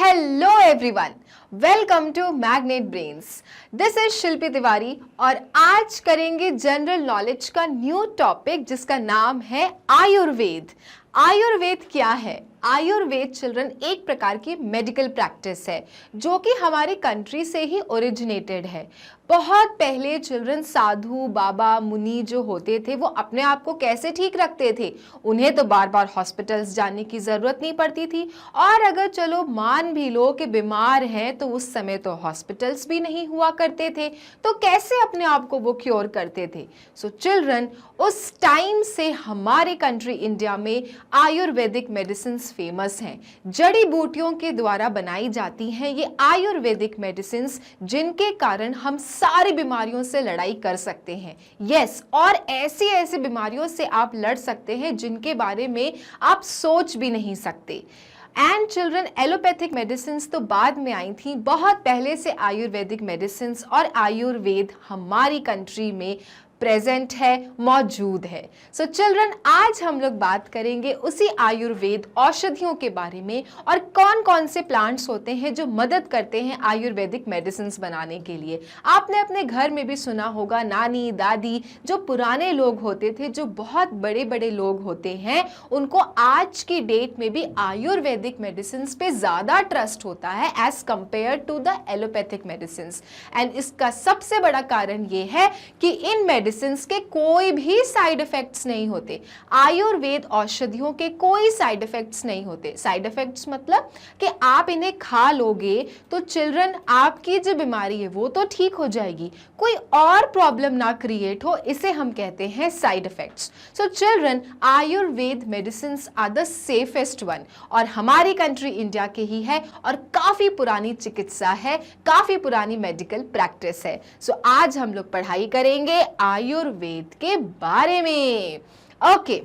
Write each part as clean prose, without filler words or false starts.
Hello everyone, welcome to Magnet Brains. This is Shilpi Tiwari और आज करेंगे जनरल नॉलेज का न्यू टॉपिक जिसका नाम है आयुर्वेद। आयुर्वेद क्या है? आयुर्वेद चिल्ड्रन एक प्रकार की मेडिकल प्रैक्टिस है जो कि हमारी कंट्री से ही ओरिजिनेटेड है। बहुत पहले चिल्ड्रन साधु बाबा मुनि जो होते थे वो अपने आप को कैसे ठीक रखते थे? उन्हें तो बार बार हॉस्पिटल्स जाने की ज़रूरत नहीं पड़ती थी, और अगर चलो मान भी लो कि बीमार हैं तो उस समय तो हॉस्पिटल्स भी नहीं हुआ करते थे, तो कैसे अपने आप को वो क्योर करते थे? सो चिल्ड्रन, उस टाइम से हमारे कंट्री इंडिया में आयुर्वेदिक मेडिसिन फेमस हैं। जड़ी बूटियों के द्वारा बनाई जाती हैं ये आयुर्वेदिक मेडिसिन, जिनके कारण हम सारी बीमारियों से लड़ाई कर सकते हैं। यस, और ऐसी ऐसी बीमारियों से आप लड़ सकते हैं जिनके बारे में आप सोच भी नहीं सकते। एंड चिल्ड्रन, एलोपैथिक मेडिसिन तो बाद में आई थी, बहुत पहले से आयुर्वेदिक मेडिसिन और आयुर्वेद हमारी कंट्री में प्रेजेंट है, मौजूद है। सो चिल्ड्रन, आज हम लोग बात करेंगे उसी आयुर्वेद औषधियों के बारे में और कौन कौन से प्लांट्स होते हैं जो मदद करते हैं आयुर्वेदिक मेडिसिन बनाने के लिए। आपने अपने घर में भी सुना होगा, नानी दादी जो पुराने लोग होते थे, जो बहुत बड़े बड़े लोग होते हैं, उनको आज की डेट में भी आयुर्वेदिक मेडिसिन पे ज़्यादा ट्रस्ट होता है as compare to the allopathic medicine. And इसका सबसे बड़ा कारण ये है कि इन मेडिसिन के कोई भी साइड इफेक्ट्स नहीं होते। आयुर्वेद औषधियों के कोई साइड इफेक्ट्स नहीं होते। साइड इफेक्ट्स मतलब कि आप इन्हें खा लोगे तो चिल्ड्रन आपकी जो बीमारी है वो तो ठीक हो जाएगी, कोई और प्रॉब्लम ना क्रिएट हो, इसे हम कहते हैं side effects. So children, Ayurveda medicine are the safest one, और हमारी कंट्री इंडिया के ही है और काफी पुरानी चिकित्सा है, काफी पुरानी मेडिकल प्रैक्टिस है। सो आज हम लोग पढ़ाई करेंगे आयुर्वेद के बारे में। Okay,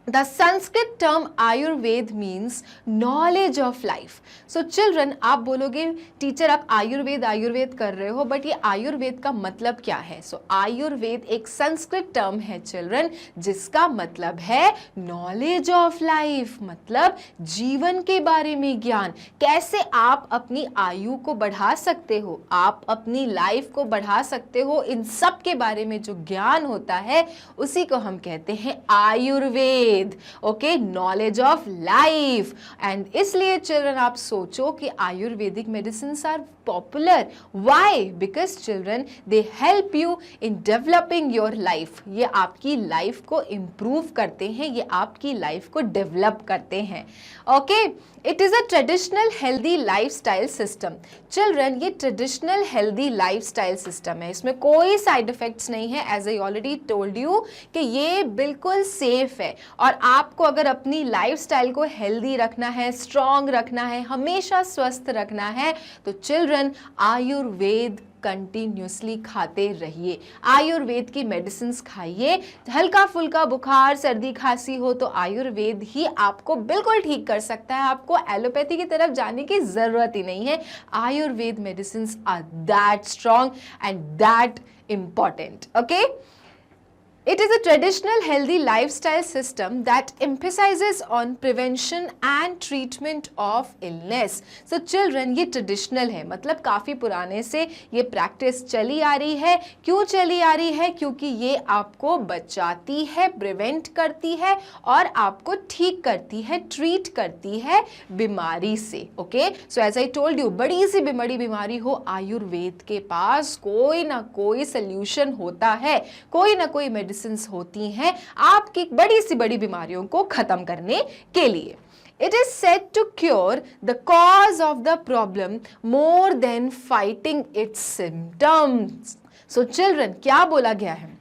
The Sanskrit term Ayurved means knowledge of life. So children, आप बोलोगे टीचर आप आयुर्वेद आयुर्वेद कर रहे हो, बट ये आयुर्वेद का मतलब क्या है? सो आयुर्वेद एक संस्कृत टर्म है चिल्ड्रन, जिसका मतलब है नॉलेज ऑफ लाइफ, मतलब जीवन के बारे में ज्ञान। कैसे आप अपनी आयु को बढ़ा सकते हो, आप अपनी लाइफ को बढ़ा सकते हो, इन सब के बारे में जो ज्ञान होता है उसी को हम कहते हैं Ayurveda. Okay, knowledge of life. And इसलिए चिल्ड्रन आप सोचो कि Ayurvedic medicine are popular. Why? Because children they help you in developing your life. ये आपकी लाइफ को इम्प्रूव करते हैं, ये आपकी लाइफ को डेवलप करते हैं। Okay, it is a traditional healthy lifestyle system. Children, ये traditional healthy lifestyle system है, इसमें कोई साइड इफेक्ट्स नहीं है। As I already told you कि ये बिल्कुल सेफ है, और आपको अगर अपनी लाइफ स्टाइल को हेल्दी रखना है, स्ट्रॉन्ग रखना है, हमेशा स्वस्थ रखना है, तो चिल्ड्रन आयुर्वेद कंटिन्यूसली खाते रहिए। आयुर्वेद की मेडिसिन खाइए। हल्का फुल्का बुखार सर्दी खांसी हो तो आयुर्वेद ही आपको बिल्कुल ठीक कर सकता है, आपको एलोपैथी की तरफ जाने की जरूरत ही नहीं है। Ayurveda medicine are that strong and that important. Okay, it is a traditional healthy lifestyle system that emphasizes on prevention and treatment of illness. So children, ये traditional है, मतलब काफ़ी पुराने से ये प्रैक्टिस चली आ रही है। क्यों चली आ रही है? क्योंकि ये आपको बचाती है, प्रिवेंट करती है और आपको ठीक करती है, ट्रीट करती है बीमारी से। Okay, so as I told you, बड़ी सी बड़ी बीमारी हो, आयुर्वेद के पास कोई ना कोई सोल्यूशन होता है, कोई ना कोई मेडिसिन होती हैं आपकी बड़ी सी बड़ी बीमारियों को खत्म करने के लिए। It is said to cure the cause of the problem more than fighting its symptoms. So children, क्या बोला गया है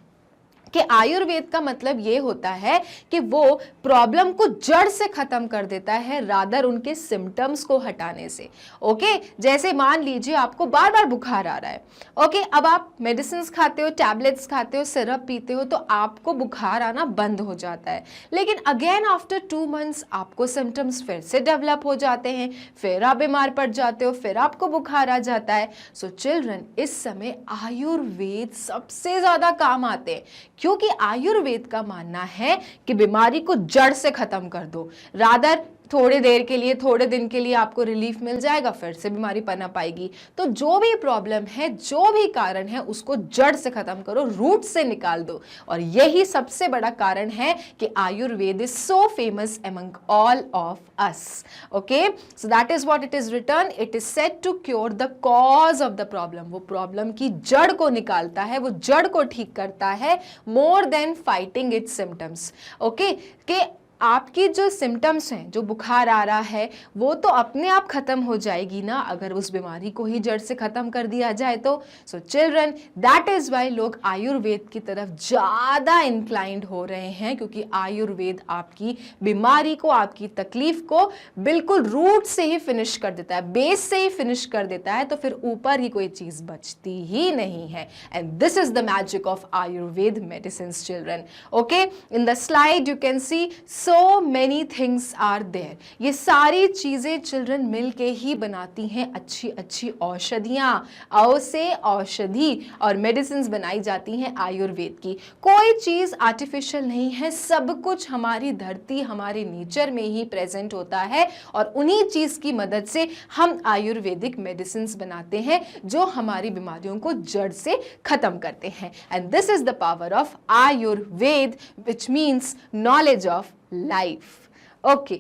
कि आयुर्वेद का मतलब ये होता है कि वो प्रॉब्लम को जड़ से खत्म कर देता है, रादर उनके सिम्टम्स को हटाने से। ओके, जैसे मान लीजिए आपको बार बार बुखार आ रहा है। ओके, अब आप मेडिसिन खाते हो, टैबलेट्स खाते हो, सिरप पीते हो, तो आपको बुखार आना बंद हो जाता है, लेकिन अगेन आफ्टर 2 मंथ्स आपको सिम्टम्स फिर से डेवलप हो जाते हैं, फिर आप बीमार पड़ जाते हो, फिर आपको बुखार आ जाता है। सो चिल्ड्रन, इस समय आयुर्वेद सबसे ज्यादा काम आते हैं, क्योंकि आयुर्वेद का मानना है कि बीमारी को जड़ से खत्म कर दो, रादर थोड़ी देर के लिए, थोड़े दिन के लिए आपको रिलीफ मिल जाएगा, फिर से बीमारी पनप आएगी। तो जो भी प्रॉब्लम है, जो भी कारण है, उसको जड़ से खत्म करो, रूट से निकाल दो। और यही सबसे बड़ा कारण है कि Ayurveda is so famous among all of us. Okay, so that is what it is written, it is said to cure the cause of the problem. वो प्रॉब्लम की जड़ को निकालता है, वो जड़ को ठीक करता है, more than fighting it's symptoms. Okay, कि आपकी जो सिम्टम्स हैं, जो बुखार आ रहा है, वो तो अपने आप खत्म हो जाएगी ना अगर उस बीमारी को ही जड़ से खत्म कर दिया जाए तो। So children, that is why लोग आयुर्वेद की तरफ ज़्यादा इंक्लाइंड हो रहे हैं, क्योंकि आयुर्वेद आपकी बीमारी को, आपकी तकलीफ को बिल्कुल रूट से ही फिनिश कर देता है, बेस से ही फिनिश कर देता है, तो फिर ऊपर ही कोई चीज़ बचती ही नहीं है। And this is the magic of Ayurveda medicine children. Okay, in the slide you can see so many things are there। ये सारी चीजें चिल्ड्रन मिलके ही बनाती हैं अच्छी अच्छी औषधियाँ। औ से औषधि और मेडिसिन बनाई जाती हैं आयुर्वेद की। कोई चीज आर्टिफिशियल नहीं है, सब कुछ हमारी धरती, हमारे नेचर में ही प्रेजेंट होता है, और उन्हीं चीज की मदद से हम आयुर्वेदिक मेडिसिन बनाते हैं जो हमारी बीमारियों को जड़ से खत्म करते हैं। And this is the power of Ayurveda, which means knowledge of life. Okay,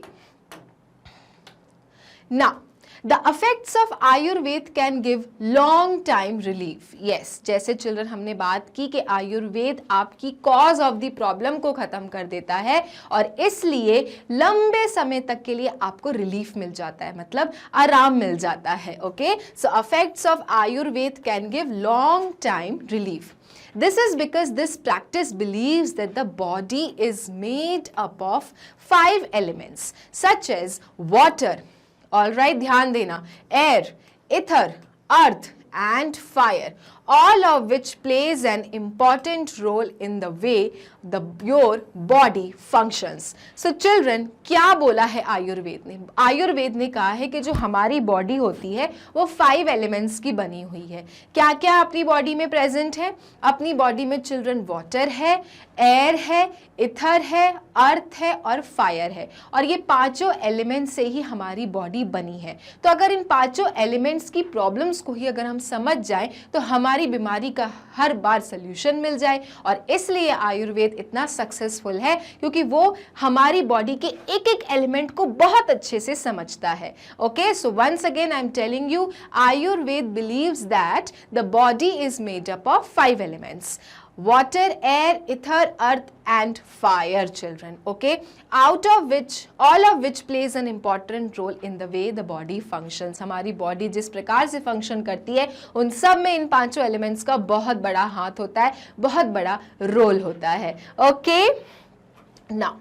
now the effects of Ayurveda can give long time relief. Yes, जैसे चिल्ड्रन हमने बात की कि आयुर्वेद आपकी कॉज ऑफ द प्रॉब्लम को खत्म कर देता है, और इसलिए लंबे समय तक के लिए आपको रिलीफ मिल जाता है, मतलब आराम मिल जाता है। Okay, so effects of Ayurveda can give long time relief. This is because this practice believes that the body is made up of 5 elements such as water, all right, ध्यान देना, air, ether, earth and fire, all of which plays an important role in the way your body functions. So children, क्या बोला है आयुर्वेद ने? आयुर्वेद ने कहा है कि जो हमारी बॉडी होती है वो 5 एलिमेंट्स की बनी हुई है। क्या क्या अपनी बॉडी में प्रेजेंट है? अपनी बॉडी में चिल्ड्रन वाटर है, एयर है, इथर है, अर्थ है और फायर है, और ये पांचों एलिमेंट्स से ही हमारी बॉडी बनी है। तो अगर इन पांचों एलिमेंट्स की प्रॉब्लम्स को ही अगर हम समझ जाएं तो हमारी बीमारी का हर बार सोल्यूशन मिल जाए। और इसलिए आयुर्वेद इतना सक्सेसफुल है क्योंकि वो हमारी बॉडी के एक एक एलिमेंट को बहुत अच्छे से समझता है। Okay, so once again I am telling you, Ayurveda believes that the body is made up of 5 elements: water, air, ether, earth and fire, children. Okay, out of which, all of which plays an important role in the way the body functions. हमारी body जिस प्रकार से function करती है उन सब में इन पांचों एलिमेंट्स का बहुत बड़ा हाथ होता है, बहुत बड़ा रोल होता है। Okay, now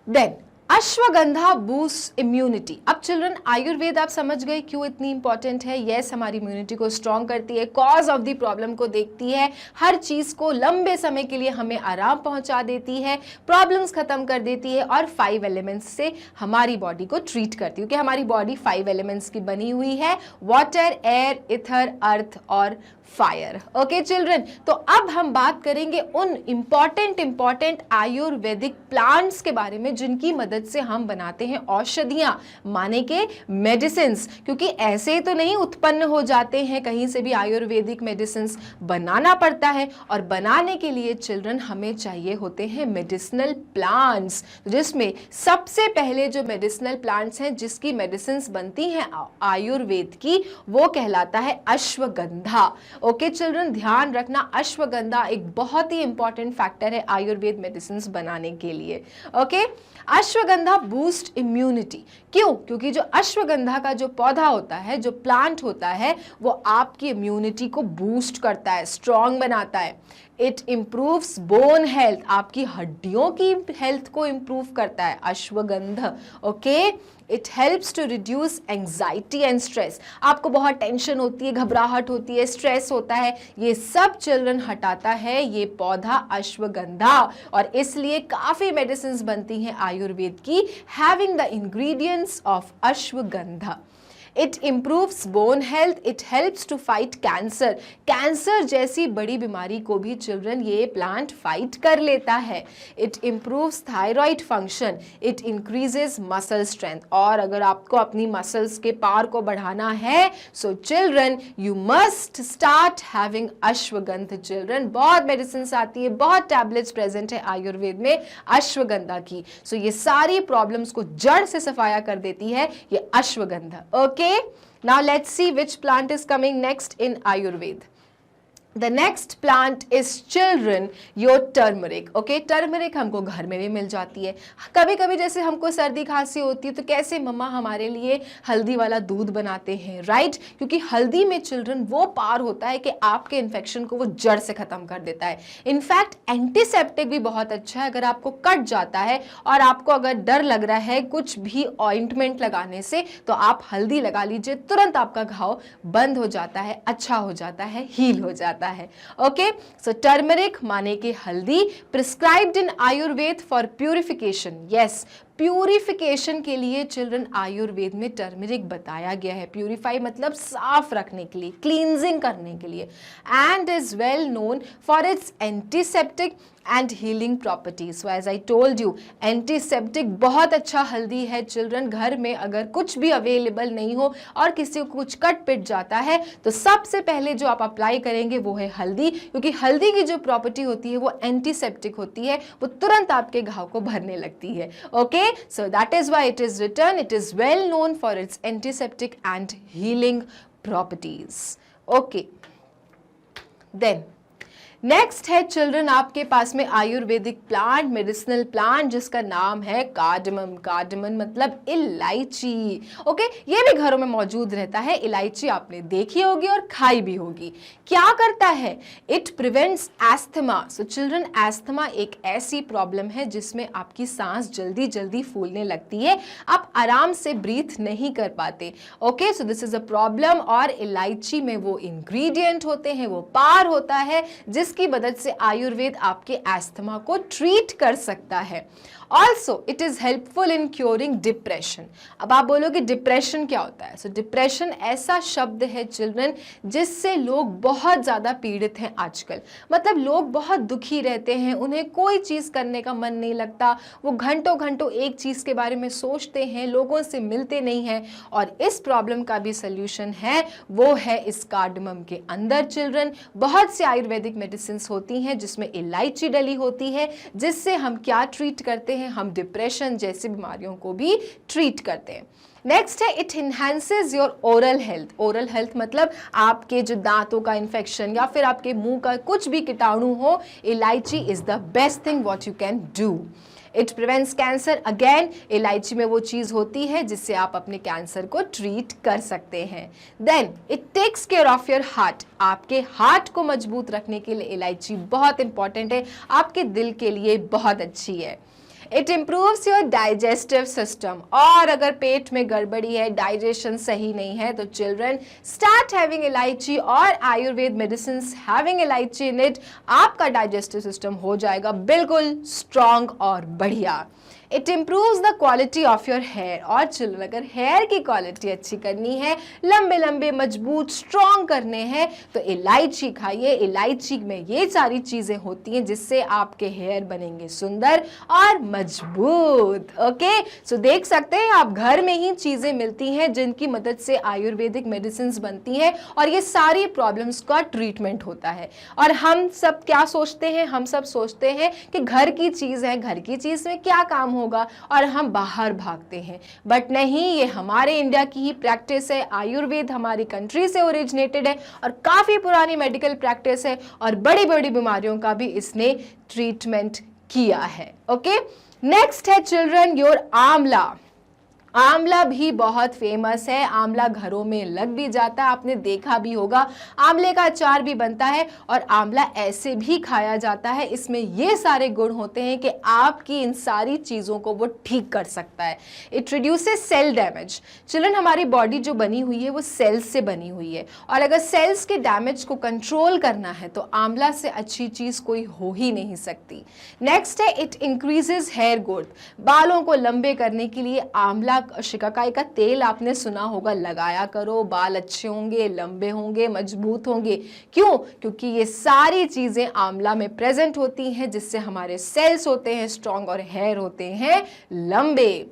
then ashwagandha boost immunity. अब चिल्ड्रन, आयुर्वेद आप समझ गए क्यों इतनी इंपॉर्टेंट है। यस, हमारी इम्यूनिटी को स्ट्रॉन्ग करती है, कॉज ऑफ द प्रॉब्लम को देखती है, हर चीज को लंबे समय के लिए हमें आराम पहुंचा देती है, प्रॉब्लम्स खत्म कर देती है, और 5 एलिमेंट्स से हमारी बॉडी को ट्रीट करती है, क्योंकि हमारी बॉडी 5 एलिमेंट्स की बनी हुई है: वाटर, एयर, इथर, अर्थ और फायर। ओके चिल्ड्रन, तो अब हम बात करेंगे उन इंपॉर्टेंट आयुर्वेदिक प्लांट्स के बारे में जिनकी मदद से हम बनाते हैं औषधियां, माने के मेडिसिन्स, क्योंकि ऐसे ही तो नहीं उत्पन्न हो जाते हैं, कहीं से भी आयुर्वेदिक मेडिसिन्स बनाना पड़ता है, और बनाने के लिए चिल्ड्रन हमें चाहिए होते हैं मेडिसिनल प्लांट्स, जिसमें सबसे पहले जो मेडिसिनल प्लांट्स हैं जिसकी मेडिसिन्स बनती हैं आयुर्वेद की, वो कहलाता है अश्वगंधा। ओके चिल्ड्रन, ध्यान रखना, अश्वगंधा एक बहुत ही इंपॉर्टेंट फैक्टर है आयुर्वेद मेडिसिन्स बनाने के लिए। Okay, ashwagandha boost immunity. क्यों? क्योंकि जो अश्वगंधा का जो पौधा होता है, जो प्लांट होता है, वो आपकी इम्यूनिटी को बूस्ट करता है, स्ट्रॉन्ग बनाता है। इट इम्प्रूव्स बोन हेल्थ, आपकी हड्डियों की हेल्थ को इम्प्रूव करता है ashwagandha. Okay, it helps to reduce anxiety and stress. आपको बहुत टेंशन होती है, घबराहट होती है, स्ट्रेस होता है, ये सब चिल्ड्रन हटाता है ये पौधा अश्वगंधा, और इसलिए काफ़ी मेडिसिन्स बनती हैं आयुर्वेद की having the ingredients of ashwagandha. It improves bone health, it helps to fight cancer, cancer जैसी बड़ी बीमारी को भी चिल्ड्रन ये प्लांट फाइट कर लेता है। It improves thyroid function, it increases muscle strength, और अगर आपको अपनी मसल्स के पावर को बढ़ाना है so children you must start having ashwagandha. Children बहुत मेडिसिन आती है, बहुत टैबलेट्स प्रेजेंट है आयुर्वेद में अश्वगंधा की, सो ये सारी प्रॉब्लम्स को जड़ से सफाया कर देती है ये ashwagandha. Okay, now let's see which plant is coming next in Ayurveda. The next plant is children your turmeric. Okay, turmeric हमको घर में भी मिल जाती है। कभी कभी जैसे हमको सर्दी खांसी होती है तो कैसे मम्मा हमारे लिए हल्दी वाला दूध बनाते हैं, राइट? क्योंकि हल्दी में चिल्ड्रन वो पावर होता है कि आपके इन्फेक्शन को वो जड़ से खत्म कर देता है। इनफैक्ट एंटीसेप्टिक भी बहुत अच्छा है। अगर आपको कट जाता है और आपको अगर डर लग रहा है कुछ भी ऑइंटमेंट लगाने से तो आप हल्दी लगा लीजिए, तुरंत आपका घाव बंद हो जाता है, अच्छा हो जाता है, हील हो जाता है। ओके, सो टर्मरिक माने कि हल्दी, prescribed in Ayurveda for purification. Yes, purification के लिए चिल्ड्रन आयुर्वेद में टर्मरिक बताया गया है। प्यूरिफाई मतलब साफ रखने के लिए, क्लींजिंग करने के लिए, and is well known for its antiseptic and healing properties. So as I told you, antiseptic बहुत अच्छा हल्दी है। चिल्ड्रन घर में अगर कुछ भी अवेलेबल नहीं हो और किसी को कुछ कट पिट जाता है तो सबसे पहले जो आप अप्लाई करेंगे वो है हल्दी, क्योंकि हल्दी की जो प्रॉपर्टी होती है वो एंटीसेप्टिक होती है, वो तुरंत आपके घाव को भरने लगती है। Okay, so that is why it is written, it is well known for its antiseptic and healing properties. Okay, then next है चिल्ड्रन आपके पास में आयुर्वेदिक प्लांट, मेडिसिनल प्लांट जिसका नाम है कार्डमम। कार्डमम मतलब इलायची। ओके, ये भी घरों में मौजूद रहता है। इलायची आपने देखी होगी और खाई भी होगी। क्या करता है? It prevents asthma. So children, asthma एक ऐसी प्रॉब्लम है जिसमें आपकी सांस जल्दी जल्दी फूलने लगती है, आप आराम से ब्रीथ नहीं कर पाते। Okay, so this is a problem, और इलायची में वो इंग्रेडिएंट होते हैं, वो पार होता है जिसकी मदद से आयुर्वेद आपके एस्थमा को ट्रीट कर सकता है। Also it is helpful in curing depression. अब आप बोलोगे डिप्रेशन क्या होता है? सो डिप्रेशन ऐसा शब्द है चिल्ड्रन जिससे लोग बहुत ज़्यादा पीड़ित हैं आजकल। मतलब लोग बहुत दुखी रहते हैं, उन्हें कोई चीज़ करने का मन नहीं लगता, वो घंटों घंटों एक चीज़ के बारे में सोचते हैं, लोगों से मिलते नहीं हैं। और इस प्रॉब्लम का भी सल्यूशन है, वो है इस कार्डमम के अंदर। चिल्ड्रन, बहुत से आयुर्वेदिक मेडिसिन होती हैं जिसमें इलायची डली होती है, जिससे हम क्या ट्रीट करते हैं? हम डिप्रेशन जैसी बीमारियों को भी ट्रीट करते हैं। नेक्स्ट है it enhances your oral health. Oral health मतलब आपके जो दांतों का इन्फेक्शन या फिर आपके मुंह का कुछ भी कीटाणु हो, इलायची is the best thing what you can do. It prevents cancer. Again, इलायची में वो चीज़ होती है जिससे आप अपने कैंसर को ट्रीट कर सकते हैं। Then it takes care of your heart. आपके हार्ट को मजबूत रखने के लिए इलायची बहुत इंपॉर्टेंट है, आपके दिल के लिए बहुत अच्छी है। It improves your digestive system. और अगर पेट में गड़बड़ी है, डाइजेशन सही नहीं है, तो चिल्ड्रन स्टार्ट हैविंग इलायची और Ayurveda medicine having elaichi in it. आपका डाइजेस्टिव सिस्टम हो जाएगा बिल्कुल स्ट्रॉन्ग और बढ़िया। It improves the quality of your hair. और चिल्ड्रन, अगर हेयर की क्वालिटी अच्छी करनी है, लंबे लंबे मजबूत स्ट्रॉन्ग करने हैं, तो इलायची खाइए। इलायची में ये सारी चीज़ें होती हैं जिससे आपके हेयर बनेंगे सुंदर और मजबूत। ओके, सो देख सकते हैं आप, घर में ही चीज़ें मिलती हैं जिनकी मदद से आयुर्वेदिक मेडिसिन बनती हैं और ये सारी प्रॉब्लम्स का ट्रीटमेंट होता है। और हम सब क्या सोचते हैं? हम सब सोचते हैं कि घर की चीज़ है, घर की चीज़ में क्या काम होगा, और हम बाहर भागते हैं। बट नहीं, ये हमारे इंडिया की ही प्रैक्टिस है। आयुर्वेद हमारी कंट्री से ओरिजिनेटेड है और काफ़ी पुरानी मेडिकल प्रैक्टिस है, और बड़ी बड़ी बीमारियों का भी इसने ट्रीटमेंट किया है। ओके, नेक्स्ट है चिल्ड्रन योर आंवला। आंवला भी बहुत फेमस है। आंवला घरों में लग भी जाता है, आपने देखा भी होगा। आंवले का अचार भी बनता है और आंवला ऐसे भी खाया जाता है। इसमें ये सारे गुण होते हैं कि आपकी इन सारी चीज़ों को वो ठीक कर सकता है। It reduces cell damage. Children, हमारी बॉडी जो बनी हुई है वो सेल्स से बनी हुई है, और अगर सेल्स के डैमेज को कंट्रोल करना है तो आंवला से अच्छी चीज़ कोई हो ही नहीं सकती। नेक्स्ट है इट इंक्रीजेज हेयर ग्रोथ। बालों को लंबे करने के लिए आंवला शिकाकाई का तेल आपने सुना होगा, लगाया करो, बाल अच्छे होंगे, लंबे होंगे, मजबूत होंगे। क्यों? क्योंकि ये सारी चीजें आंवला में प्रेजेंट होती हैं, जिससे हमारे सेल्स होते हैं स्ट्रॉन्ग और हेयर होते हैं लंबे।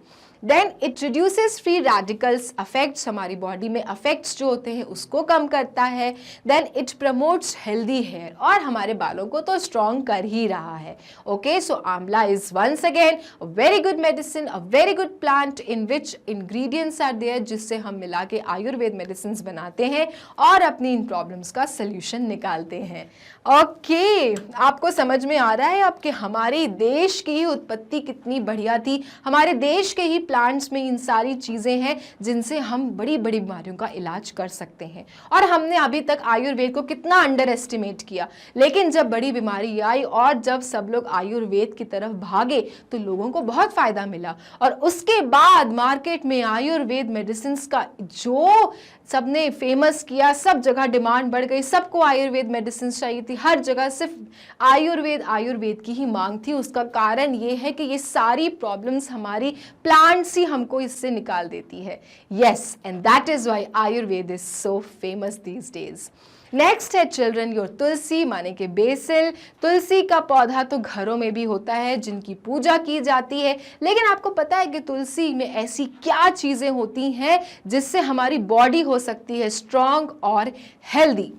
Then it reduces free radicals affects, हमारी बॉडी में अफेक्ट्स जो होते हैं उसको कम करता है। Then it promotes healthy hair, और हमारे बालों को तो स्ट्रॉन्ग कर ही रहा है। Okay, so amla is once again a very good medicine, a very good plant in which ingredients are there, जिससे हम मिला के आयुर्वेद मेडिसिन बनाते हैं और अपनी इन प्रॉब्लम्स का सोल्यूशन निकालते हैं। ओके, आपको समझ में आ रहा है अब कि हमारे देश की ही उत्पत्ति कितनी बढ़िया थी। हमारे देश के ही प्लांट्स में इन सारी चीज़ें हैं जिनसे हम बड़ी बड़ी बीमारियों का इलाज कर सकते हैं। और हमने अभी तक आयुर्वेद को कितना अंडर एस्टिमेट किया, लेकिन जब बड़ी बीमारी आई और जब सब लोग आयुर्वेद की तरफ भागे तो लोगों को बहुत फ़ायदा मिला। और उसके बाद मार्केट में आयुर्वेद मेडिसिन का जो सबने फेमस किया, सब जगह डिमांड बढ़ गई, सबको आयुर्वेद मेडिसिन चाहिए थी, हर जगह सिर्फ आयुर्वेद की ही मांग थी। उसका कारण ये है कि ये सारी प्रॉब्लम्स हमारी प्लांट्स ही हमको इससे निकाल देती है। Yes, and that is why Ayurveda is so famous these days. Next है चिल्ड्रन योर तुलसी, माने के बेसिल। तुलसी का पौधा तो घरों में भी होता है जिनकी पूजा की जाती है, लेकिन आपको पता है कि तुलसी में ऐसी क्या चीजें होती हैं जिससे हमारी बॉडी हो सकती है स्ट्रॉन्ग और healthy.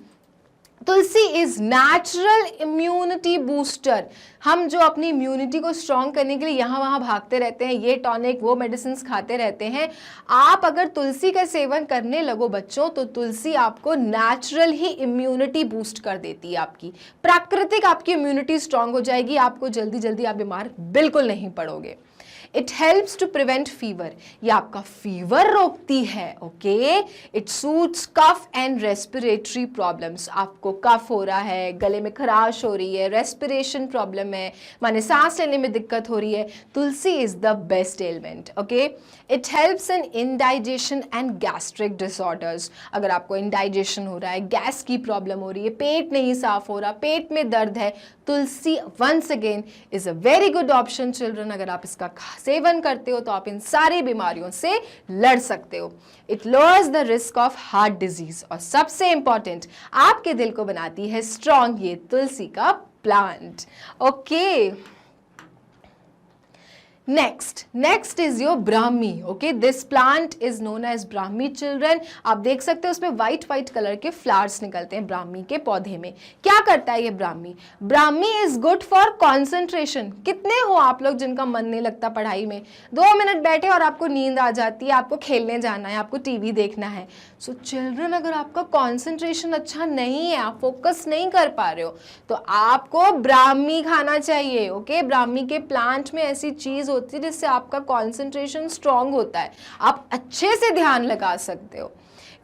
Tulsi is natural immunity booster. हम जो अपनी इम्यूनिटी को स्ट्रॉन्ग करने के लिए यहाँ वहाँ भागते रहते हैं, ये टॉनिक वो मेडिसिन खाते रहते हैं, आप अगर तुलसी का सेवन करने लगो बच्चों, तो तुलसी आपको नेचुरल ही इम्यूनिटी बूस्ट कर देती है। आपकी प्राकृतिक आपकी इम्यूनिटी स्ट्रॉन्ग हो जाएगी, आपको जल्दी जल्दी आप बीमार बिल्कुल नहीं पड़ोगे। It helps to prevent fever, ये आपका फीवर रोकती है। Okay, it suits cough and respiratory problems, आपको कफ हो रहा है, गले में खराश हो रही है, रेस्पिरेशन प्रॉब्लम है, माने सांस लेने में दिक्कत हो रही है, tulsi is the best element. Okay, it helps in indigestion and gastric disorders, अगर आपको इंडाइजेशन हो रहा है, गैस की प्रॉब्लम हो रही है, पेट नहीं साफ हो रहा, पेट में दर्द है, tulsi once again is a very good option children. अगर आप इसका सेवन करते हो तो आप इन सारी बीमारियों से लड़ सकते हो। It lowers the risk of heart disease, और सबसे इंपॉर्टेंट आपके दिल को बनाती है स्ट्रॉन्ग ये तुलसी का plant. Okay, next is your brahmi. Okay, this plant is known as brahmi children. आप देख सकते हो उसमें व्हाइट कलर के फ्लावर्स निकलते हैं ब्राह्मी के पौधे में। क्या करता है ये Brahmi? Brahmi is good for concentration. कितने हो आप लोग जिनका मन नहीं लगता पढ़ाई में, 2 मिनट बैठे और आपको नींद आ जाती है, आपको खेलने जाना है, आपको टीवी देखना है। सो चिल्ड्रन, अगर आपका कॉन्सेंट्रेशन अच्छा नहीं है, आप फोकस नहीं कर पा रहे हो, तो आपको ब्राह्मी खाना चाहिए। ओके, ब्राह्मी के प्लांट में ऐसी चीज होती है जिससे आपका कंसंट्रेशन स्ट्रांग होता है, आप अच्छे से ध्यान लगा सकते हो।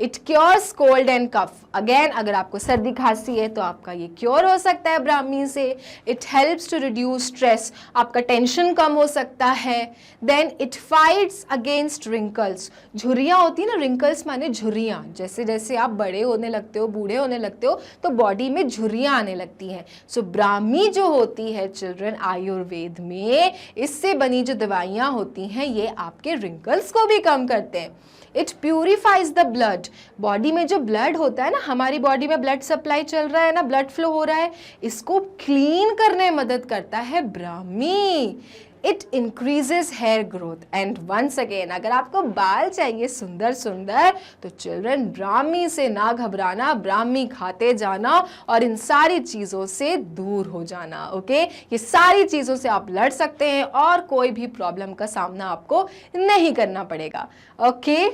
It cures cold and cough, again अगर आपको सर्दी खांसी है तो आपका ये क्योर हो सकता है ब्राह्मी से। It helps to reduce stress, आपका टेंशन कम हो सकता है। Then it fights against wrinkles, झुर्रियाँ होती है ना, रिंकल्स माने झुर्रियाँ, जैसे जैसे आप बड़े होने लगते हो, बूढ़े होने लगते हो, तो बॉडी में झुर्रियाँ आने लगती हैं। सो ब्राह्मी जो होती है चिल्ड्रन आयुर्वेद में, इससे बनी जो दवाइयाँ होती हैं ये आपके रिंकल्स को भी कम करते हैं। It purifies the blood, body में जो ब्लड होता है ना, हमारी बॉडी में ब्लड सप्लाई चल रहा है ना, ब्लड फ्लो हो रहा है, इसको क्लीन करने में मदद करता है ब्राह्मी। It increases hair growth, and once again अगर आपको बाल चाहिए सुंदर सुंदर, तो चिल्ड्रन ब्राह्मी से ना घबराना, ब्राह्मी खाते जाना और इन सारी चीज़ों से दूर हो जाना। ओके, ये सारी चीज़ों से आप लड़ सकते हैं और कोई भी प्रॉब्लम का सामना आपको नहीं करना पड़ेगा। Okay,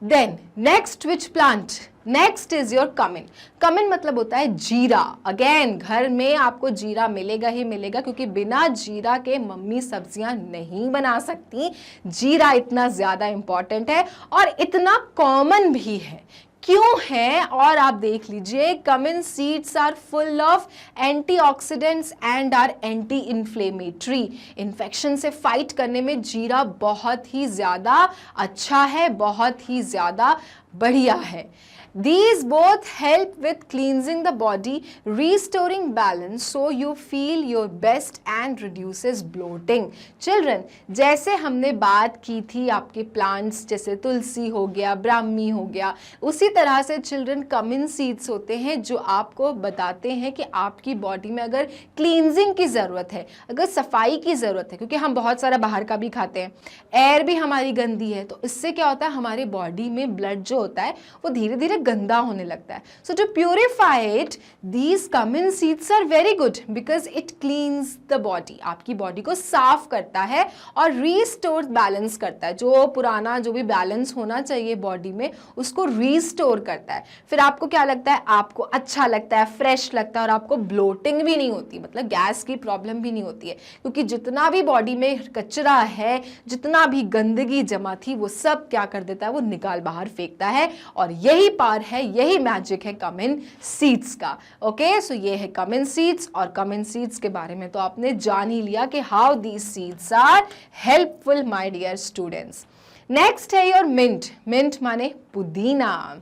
then next which plant? Next is your cumin. Cumin मतलब होता है जीरा। अगेन घर में आपको जीरा मिलेगा ही मिलेगा, क्योंकि बिना जीरा के मम्मी सब्जियां नहीं बना सकती। जीरा इतना ज़्यादा इम्पॉर्टेंट है और इतना कॉमन भी है। क्यों है? और आप देख लीजिए, cumin seeds are full of antioxidants and are anti inflammatory. Infection से फाइट करने में जीरा बहुत ही ज़्यादा अच्छा है, बहुत ही ज़्यादा बढ़िया है। These both help with cleansing the body, restoring balance so you feel your best and reduces bloating. Children, जैसे हमने बात की थी आपके प्लांट्स जैसे तुलसी हो गया, ब्राह्मी हो गया, उसी तरह से चिल्ड्रन कमिन सीड्स होते हैं जो आपको बताते हैं कि आपकी बॉडी में अगर क्लींजिंग की ज़रूरत है, अगर सफाई की ज़रूरत है, क्योंकि हम बहुत सारा बाहर का भी खाते हैं, एयर भी हमारी गंदी है, तो इससे क्या होता है हमारे बॉडी में ब्लड जो होता है वो धीरे धीरे गंदा होने लगता है. So to purify it these cumin seeds are very good because it cleans the body. आपकी बॉडी को साफ करता है और रीस्टोर बैलेंस करता है. जो पुराना जो भी बैलेंस होना चाहिए बॉडी में उसको रीस्टोर करता है. फिर आपको क्या लगता है, आपको अच्छा लगता है, फ्रेश लगता है और आपको ब्लोटिंग भी नहीं होती, मतलब गैस की प्रॉब्लम भी नहीं होती है, क्योंकि जितना भी बॉडी में कचरा है, जितना भी गंदगी जमा थी वो सब क्या कर देता है, वो निकाल बाहर फेंकता है. और यही पार है, यही मैजिक है कमिन सीड्स का. ओके, सो ये है कमिन सीड्स. और कमिन सीड्स के बारे में तो आपने जान ही लिया कि how these seeds are helpful my dear students. Next है योर मिंट. मिंट माने पुदीना.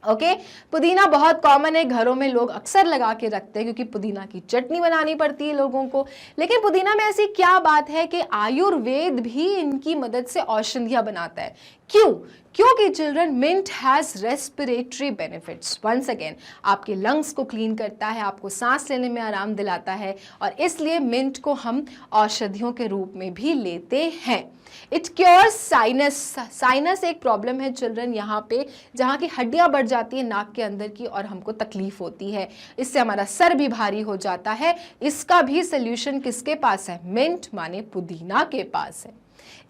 ओके, पुदीना बहुत कॉमन है, घरों में लोग अक्सर लगा के रखते हैं क्योंकि पुदीना की चटनी बनानी पड़ती है लोगों को. लेकिन पुदीना में ऐसी क्या बात है कि आयुर्वेद भी इनकी मदद से औषधियां बनाता है. क्यों? क्योंकि children mint has respiratory benefits. Once again आपके लंग्स को क्लीन करता है, आपको सांस लेने में आराम दिलाता है और इसलिए मिंट को हम औषधियों के रूप में भी लेते हैं. It cures sinus. साइनस एक प्रॉब्लम है चिल्ड्रन यहाँ पे जहाँ की हड्डियाँ बढ़ जाती है नाक के अंदर की और हमको तकलीफ होती है, इससे हमारा सर भी भारी हो जाता है. इसका भी सोल्यूशन किसके पास है? मिंट माने पुदीना के पास है.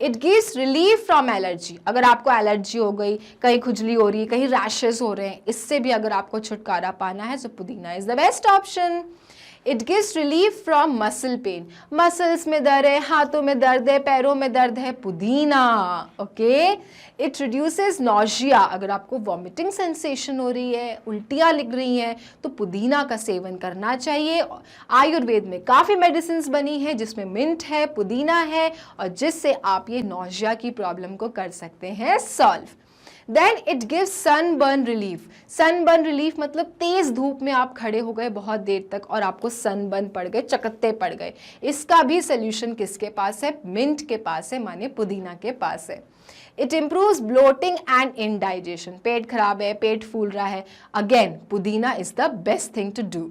It gives relief from allergy. अगर आपको एलर्जी हो गई, कहीं खुजली हो रही है, कहीं रैशेस हो रहे हैं, इससे भी अगर आपको छुटकारा पाना है तो पुदीना is the best option. It gives relief from muscle pain. Muscles में दर्द है, हाथों में दर्द है, पैरों में दर्द है, पुदीना. Okay, it reduces nausea. अगर आपको वॉमिटिंग सेंसेशन हो रही है, उल्टियाँ लग रही हैं, तो पुदीना का सेवन करना चाहिए. आयुर्वेद में काफ़ी मेडिसिन बनी है जिसमें मिंट है, पुदीना है और जिससे आप ये नॉजिया की प्रॉब्लम को कर सकते हैं solve. Then it gives sunburn relief. Sunburn relief मतलब तेज धूप में आप खड़े हो गए बहुत देर तक और आपको सनबर्न पड़ गए, चकत्ते पड़ गए. इसका भी सोल्यूशन किसके पास है? मिंट के पास है, माने पुदीना के पास है. It improves bloating and indigestion. पेट खराब है, पेट फूल रहा है, again pudina is the best thing to do.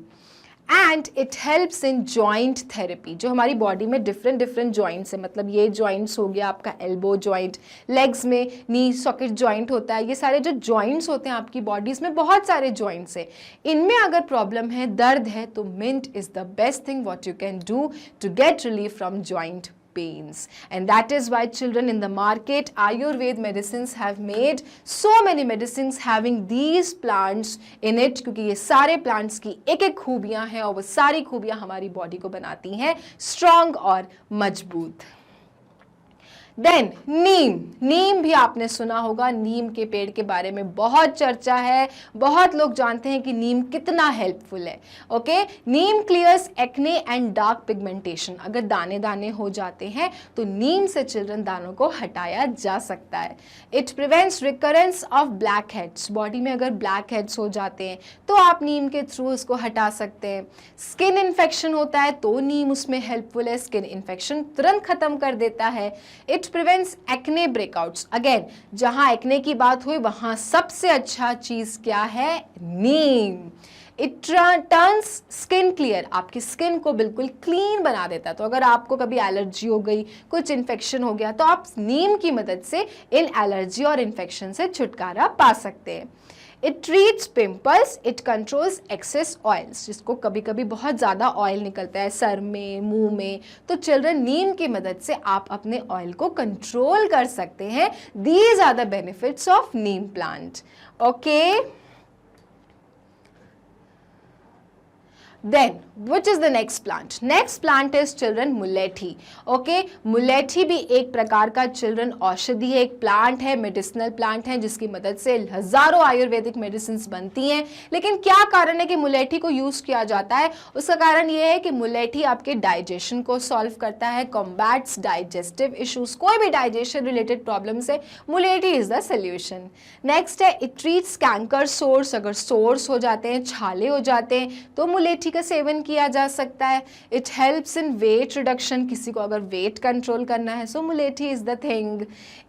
And it helps in joint therapy. जो हमारी बॉडी में डिफरेंट जॉइंट्स है, मतलब ये जॉइंट्स हो गया आपका एल्बो जॉइंट, लेग्स में नी सॉकेट जॉइंट होता है, ये सारे जो जॉइंट्स होते हैं आपकी बॉडीज में बहुत सारे जॉइंट्स है, इनमें अगर प्रॉब्लम है, दर्द है, तो mint is the best thing what you can do to get relief from joint pains. And that is why children in the market Ayurved medicines have made so many medicines having these plants in it, क्योंकि ये सारे plants की एक एक खूबियां हैं और वो सारी खूबियां हमारी बॉडी को बनाती हैं स्ट्रॉन्ग और मजबूत. देन नीम. नीम भी आपने सुना होगा, नीम के पेड़ के बारे में बहुत चर्चा है, बहुत लोग जानते हैं कि नीम कितना हेल्पफुल है. Okay, Neem clears acne and dark pigmentation. अगर दाने दाने हो जाते हैं तो नीम से चिल्ड्रन दानों को हटाया जा सकता है. It prevents recurrence of black heads. Body में अगर ब्लैक हेड्स हो जाते हैं तो आप नीम के थ्रू उसको हटा सकते हैं. स्किन इन्फेक्शन होता है तो नीम उसमें हेल्पफुल है, स्किन इन्फेक्शन तुरंत खत्म कर देता है. It prevents acne breakouts. Again जहां एक्ने की बात हुई वहां सबसे अच्छा चीज क्या है? Neem. It turns skin clear. आपकी स्किन को बिल्कुल क्लीन बना देता है. तो अगर आपको कभी एलर्जी हो गई, कुछ इन्फेक्शन हो गया, तो आप नीम की मदद से इन एलर्जी और इन्फेक्शन से छुटकारा पा सकते हैं. It treats pimples. It controls excess oils. जिसको कभी कभी बहुत ज़्यादा ऑयल निकलता है सर में, मुंह में, तो चिल्ड्रन नीम की मदद से आप अपने ऑयल को कंट्रोल कर सकते हैं. These are the benefits of neem plant. Okay, Then which is the next plant? Next plant is children मुलेठी. Okay, मुलेठी भी एक प्रकार का children औषधि है, एक प्लांट है, मेडिसिनल प्लांट है जिसकी मदद से हजारों आयुर्वेदिक मेडिसिन बनती हैं. लेकिन क्या कारण है कि मुलेठी को यूज किया जाता है? उसका कारण यह है कि मुलेठी आपके डाइजेशन को सॉल्व करता है, कॉम्बैट्स डाइजेस्टिव इश्यूज, कोई भी डाइजेशन रिलेटेड प्रॉब्लम से मुलेठी इज द सोल्यूशन. नेक्स्ट है इट ट्रीट्स कैंकर सोर्स. अगर सोर्स हो जाते हैं, छाले हो जाते हैं, तो मुलेठी का सेवन किया जा सकता है. It helps in weight reduction, किसी को अगर वेट कंट्रोल करना है so mulethi is the thing.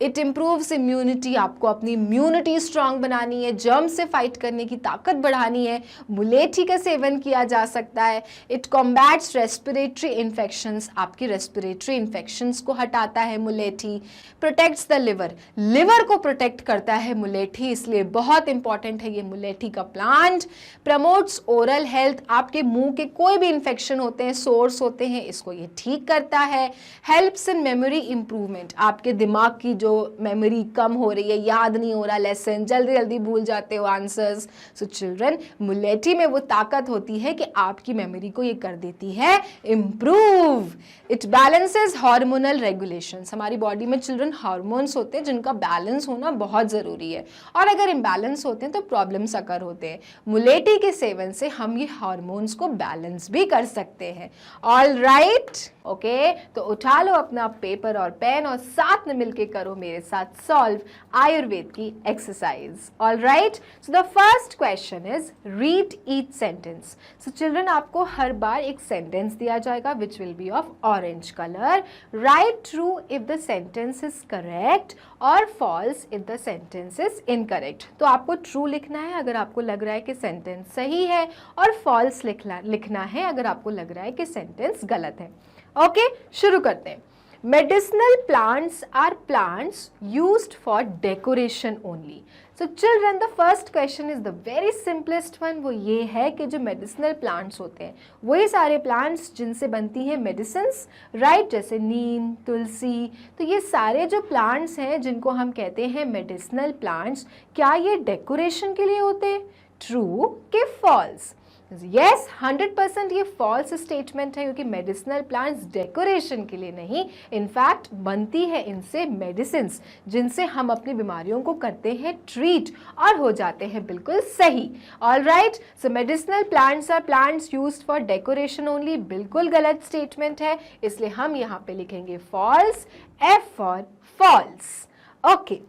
It improves immunity, आपको अपनी इम्यूनिटी स्ट्रांग बनानी है, जर्म से फाइट करने की ताकत बढ़ानी है, मुलेठी का सेवन किया जा सकता है. इट कॉम्बैट्स रेस्पिरेटरी इन्फेक्शंस, आपकी रेस्पिरेटरी इन्फेक्शंस को हटाता है मुलेठी. प्रोटेक्ट्स द लिवर, लिवर को प्रोटेक्ट करता है मुलेठी, इसलिए बहुत इंपॉर्टेंट है ये मुलेठी का प्लांट. प्रमोट्स ओरल हेल्थ, आपके मुंह के कोई भी इन्फेक्शन होते हैं, सोर्स होते हैं, इसको ये ठीक करता है. हेल्प्स इन मेमोरी इंप्रूवमेंट, आपके दिमाग की जो मेमोरी कम हो रही है, याद नहीं हो रहा लेसन, जल्दी जल्दी भूल जाते हो आंसर्स. सो चिल्ड्रन, मुलेठी में वो ताकत होती है कि आपकी मेमोरी को ये कर देती है improve. It balances hormonal regulations, हमारी बॉडी में चिल्ड्रन हार्मोन्स होते हैं जिनका बैलेंस होना बहुत ज़रूरी है, और अगर इम्बैलेंस होते हैं तो प्रॉब्लम्स अकर होते हैं. मुलेठी के सेवन से हम ये हार्मोन्स को बैलेंस भी कर सकते हैं. ऑल राइट, ओके, तो उठा लो अपना पेपर और पेन और साथ में मिलके करो मेरे साथ सॉल्व आयुर्वेद की exercise. All right, so the first question is read each sentence. So children, आपको हर बार एक सेंटेंस दिया जाएगा which will be of orange colour. Write true if the sentence is correct और false if the sentence is incorrect. तो आपको true लिखना है अगर आपको लग रहा है कि सेंटेंस सही है, और फॉल्स लिखना है अगर आपको लग रहा है कि सेंटेंस गलत है. ओके, शुरू करते हैं. Medicinal plants are plants used for decoration only. So children, the first question is the very simplest one. वो ये है कि जो medicinal plants होते हैं वही सारे plants जिनसे बनती हैं medicines, right? जैसे नीम, तुलसी, तो ये सारे जो plants हैं जिनको हम कहते हैं medicinal plants, क्या ये decoration के लिए होते हैं? True कि false? यस, 100% ये फॉल्स स्टेटमेंट है, क्योंकि मेडिसिनल प्लांट्स डेकोरेशन के लिए नहीं, इनफैक्ट बनती है इनसे मेडिसिन्स जिनसे हम अपनी बीमारियों को करते हैं ट्रीट और हो जाते हैं बिल्कुल सही. All right, so medicinal plants are plants used for decoration only, बिल्कुल गलत स्टेटमेंट है, इसलिए हम यहाँ पे लिखेंगे false, F for false. Okay,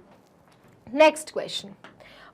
next question.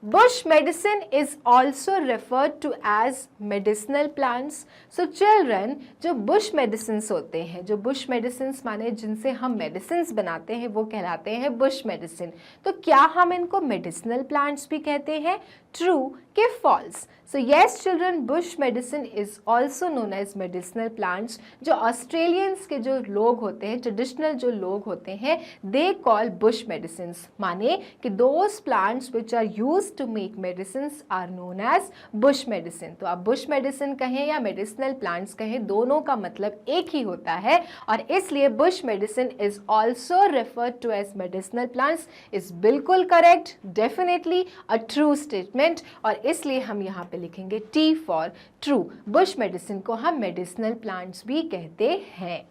Bush medicine is also referred to as medicinal plants. So children, जो bush medicines होते हैं, जो bush medicines माने जिनसे हम medicines बनाते हैं, वो कहलाते हैं bush medicine. तो क्या हम इनको medicinal plants भी कहते हैं? True कि false? So yes children, bush medicine is also known as medicinal plants. जो ऑस्ट्रेलियंस के जो लोग होते हैं, ट्रेडिशनल जो लोग होते हैं, they call bush medicines. माने कि those plants which are used to make medicines are known as bush medicine. तो आप bush medicine कहें या medicinal plants कहें, दोनों का मतलब एक ही होता है, और इसलिए bush medicine is also referred to as medicinal plants is बिल्कुल correct, definitely a true statement, और इसलिए हम यहाँ पे लिखेंगे T for true. Bush medicine को हम मेडिसिनल प्लांट्स भी कहते हैं.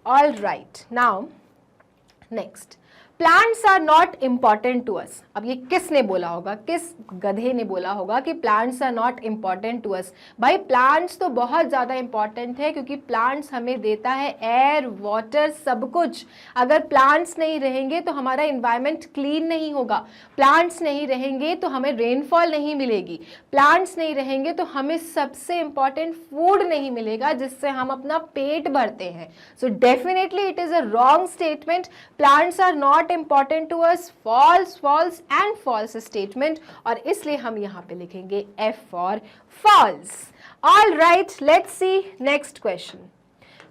All right, now next, plants are not important to us. अब ये किसने बोला होगा, किस गधे ने बोला होगा कि plants are not important to us? भाई प्लांट्स तो बहुत ज़्यादा इम्पॉर्टेंट है, क्योंकि प्लांट्स हमें देता है एयर, वाटर, सब कुछ. अगर प्लांट्स नहीं रहेंगे तो हमारा इन्वायरमेंट क्लीन नहीं होगा, प्लांट्स नहीं रहेंगे तो हमें रेनफॉल नहीं मिलेगी, प्लांट्स नहीं रहेंगे तो हमें सबसे इम्पॉर्टेंट फूड नहीं मिलेगा जिससे हम अपना पेट भरते हैं. So definitely it is a wrong statement. Plants are not important to us, false, false and false statement, और इसलिए हम यहाँ पे लिखेंगे F for false. All right, let's see next question.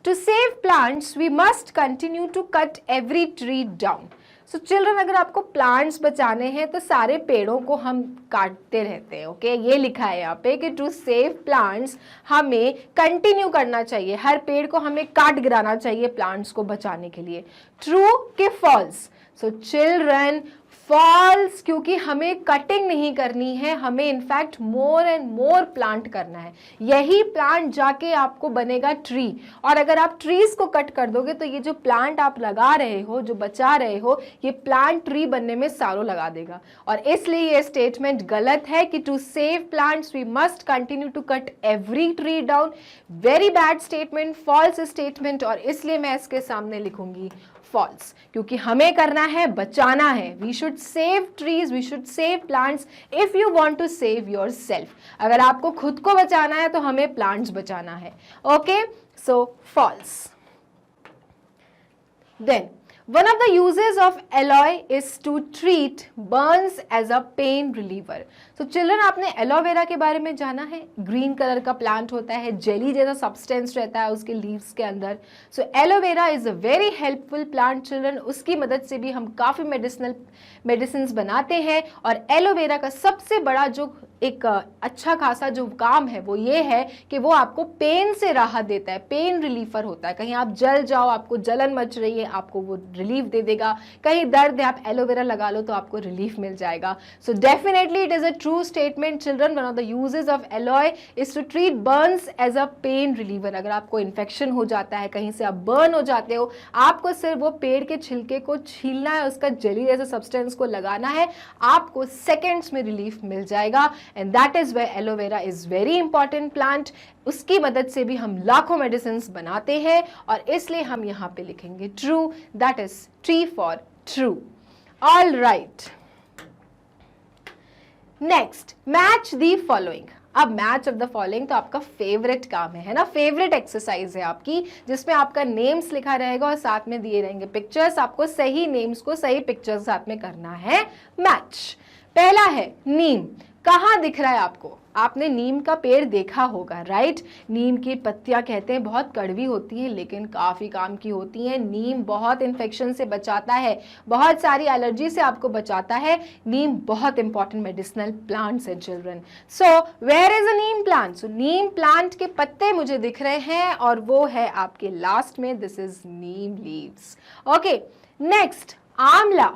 To save plants, we must continue to cut every tree down. So children, अगर आपको plants बचाने हैं तो सारे पेड़ों को हम काटते रहते हैं. ओके, ये लिखा है यहाँ पे कि टू सेव प्लांट्स हमें कंटिन्यू करना चाहिए, हर पेड़ को हमें काट गिराना चाहिए प्लांट्स को बचाने के लिए. ट्रू कि फॉल्स? सो चिल्ड्रन, फॉल्स, क्योंकि हमें कटिंग नहीं करनी है, हमें in fact more and more plant करना है। यही प्लांट जाके आपको बनेगा ट्री, और अगर आप ट्रीज को कट कर दोगे तो ये जो प्लांट आप लगा रहे हो, जो बचा रहे हो, ये प्लांट ट्री बनने में सालों लगा देगा। और इसलिए ये स्टेटमेंट गलत है कि to save plants we must continue to cut every tree down. Very bad statement, false statement, और इसलिए मैं इसके सामने लिखूंगी फॉल्स, क्योंकि हमें करना है, बचाना है। We should save trees, we should save plants if you want to save yourself. अगर आपको खुद को बचाना है तो हमें प्लांट्स बचाना है। Okay, so false. Then one of the uses of aloe is to treat burns as a pain reliever. So children, आपने एलोवेरा के बारे में जाना है। ग्रीन कलर का प्लांट होता है, जेली जैसा सब्सटेंस रहता है उसके लीव्स के अंदर। So aloe vera is a very helpful plant children. उसकी मदद से भी हम काफ़ी मेडिसिन बनाते हैं। और एलोवेरा का सबसे बड़ा जो एक अच्छा खासा जो काम है वो ये है कि वो आपको पेन से राहत देता है, पेन रिलीफर होता है। कहीं आप जल जाओ, आपको जलन मच रही है, आपको वो रिलीफ दे देगा। कहीं दर्द है, आप एलोवेरा लगा लो तो आपको रिलीफ मिल जाएगा। So definitely it is a true statement children. One of the uses of aloe is to treat burns as a pain reliever. अगर आपको इन्फेक्शन हो जाता है, कहीं से आप बर्न हो जाते हो, आपको सिर्फ वो पेड़ के छिलके को छीलना है, उसका जेली जैसे सब्सटेंस को लगाना है, आपको सेकेंड्स में रिलीफ मिल जाएगा। And that is way aloe vera is very important plant. उसकी मदद से भी हम लाखों मेडिसिन बनाते हैं, और इसलिए हम यहां पे लिखेंगे true, that is tree for true. All right, next, match the following. अब मैच ऑफ द फॉलोइंग तो आपका फेवरेट काम है ना, फेवरेट एक्सरसाइज है आपकी, जिसमें आपका नेम्स लिखा रहेगा और साथ में दिए रहेंगे पिक्चर्स। आपको सही नेम्स को सही पिक्चर्स साथ में करना है मैच। पहला है नीम। कहाँ दिख रहा है आपको? आपने नीम का पेड़ देखा होगा, राइट। नीम की पत्तियां कहते हैं बहुत कड़वी होती हैं लेकिन काफ़ी काम की होती हैं। नीम बहुत इन्फेक्शन से बचाता है, बहुत सारी एलर्जी से आपको बचाता है। नीम बहुत इंपॉर्टेंट मेडिसिनल प्लांट्स है children. So where is a neem plant? So neem plant के पत्ते मुझे दिख रहे हैं और वो है आपके लास्ट में, this is Neem leaves. Okay, next आंवला।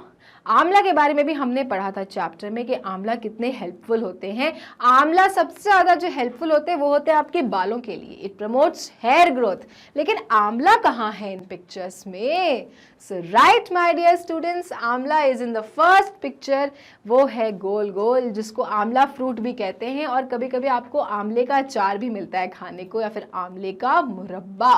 आंवला के बारे में भी हमने पढ़ा था चैप्टर में कि आंवला कितने हेल्पफुल होते हैं। आंवला सबसे ज़्यादा जो हेल्पफुल होते हैं वो होते हैं आपके बालों के लिए, इट प्रमोट्स हेयर ग्रोथ। लेकिन आंवला कहाँ है इन पिक्चर्स में? सो राइट माय डियर स्टूडेंट्स, आंवला is in the first picture. वो है गोल गोल, जिसको आंवला फ्रूट भी कहते हैं, और कभी कभी आपको आंवले का अचार भी मिलता है खाने को, या फिर आंवले का मुरब्बा।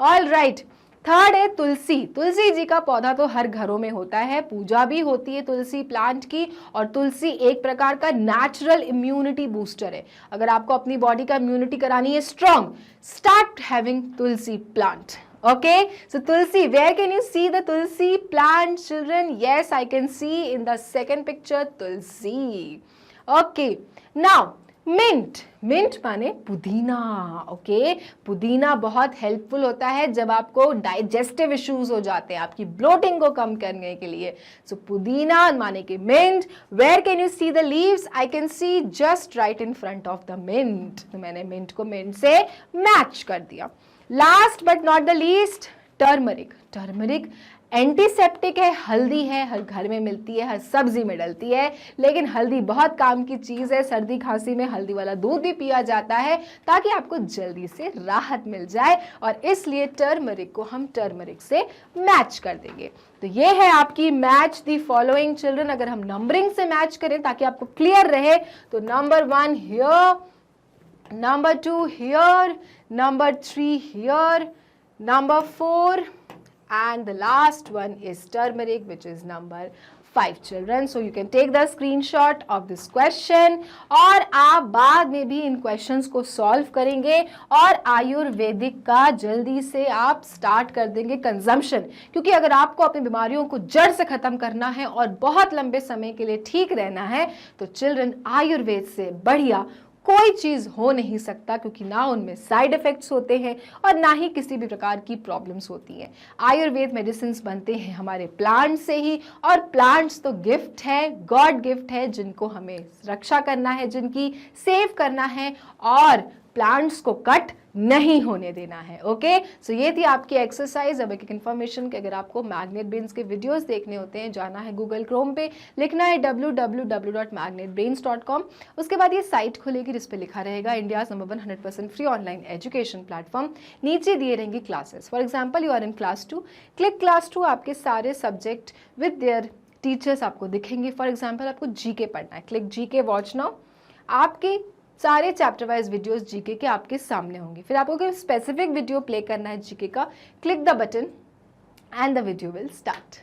ऑल राइट, थर्ड है तुलसी। तुलसी जी का पौधा तो हर घरों में होता है, पूजा भी होती है तुलसी प्लांट की। और तुलसी एक प्रकार का नेचुरल इम्यूनिटी बूस्टर है। अगर आपको अपनी बॉडी का इम्यूनिटी करानी है strong, start having tulsi plant. Okay, so tulsi, where can you see the tulsi plant children? Yes, I can see in the second picture tulsi. Okay, now mint. Mint माने पुदीना। ओके, पुदीना बहुत हेल्पफुल होता है जब आपको डाइजेस्टिव इश्यूज हो जाते हैं, आपकी ब्लोटिंग को कम करने के लिए। सो पुदीना माने कि mint. Where can you see the leaves? I can see just right in front of the mint. तो मैंने मिंट को मिंट से मैच कर दिया। Last but not the least, turmeric. Turmeric antiseptic है, हल्दी है, हर घर में मिलती है, हर सब्जी में डलती है, लेकिन हल्दी बहुत काम की चीज़ है। सर्दी खांसी में हल्दी वाला दूध भी पिया जाता है ताकि आपको जल्दी से राहत मिल जाए, और इसलिए टर्मरिक को हम टर्मरिक से मैच कर देंगे। तो ये है आपकी मैच दी फॉलोइंग चिल्ड्रन। अगर हम नंबरिंग से मैच करें ताकि आपको क्लियर रहे, तो number 1 here, number 2 here, number 3 here, number 4, and the last one is turmeric, which is number 5 children. So you can take the screenshot of this question, और आप बाद में भी इन questions को solve करेंगे, और आयुर्वेदिक का जल्दी से आप start कर देंगे consumption, क्योंकि अगर आपको अपनी बीमारियों को जड़ से ख़त्म करना है और बहुत लंबे समय के लिए ठीक रहना है, तो चिल्ड्रन आयुर्वेद से बढ़िया कोई चीज़ हो नहीं सकता, क्योंकि ना उनमें साइड इफ़ेक्ट्स होते हैं और ना ही किसी भी प्रकार की प्रॉब्लम्स होती हैं। आयुर्वेद मेडिसिन बनते हैं हमारे प्लांट से ही, और प्लांट्स तो गिफ्ट है, गॉड गिफ्ट है, जिनको हमें रक्षा करना है, जिनकी सेव करना है, और प्लांट्स को कट नहीं होने देना है। ओके, सो ये थी आपकी एक्सरसाइज। अब एक इन्फॉर्मेशन कि अगर आपको मैग्नेट ब्रेन्स के वीडियोस देखने होते हैं, जाना है गूगल क्रोम पे, लिखना है www.magnetbrains.com। उसके बाद ये साइट खुलेगी जिस पे लिखा रहेगा India number 1 100% free online education platform. नीचे दिए रहेंगे classes. For example, you are in class 2, click class 2, आपके सारे सब्जेक्ट विद देयर टीचर्स आपको दिखेंगे। फॉर एग्जाम्पल, आपको जीके पढ़ना है, क्लिक जीके वॉच नाउ। आपके सारे चैप्टर वाइज वीडियोस जीके के आपके सामने होंगे। फिर आपको कोई स्पेसिफिक वीडियो प्ले करना है जीके का, click the button and the video will start.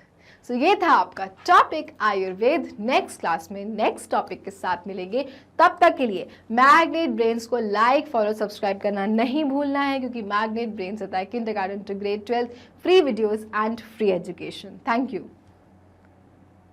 So ये था आपका टॉपिक आयुर्वेद। नेक्स्ट क्लास में नेक्स्ट टॉपिक के साथ मिलेंगे। तब तक के लिए मैग्नेट ब्रेन्स को लाइक, फॉलो, सब्सक्राइब करना नहीं भूलना है, क्योंकि मैग्नेट ब्रेन्स होता है kindergarten to grade 12 free videos and free education. Thank you.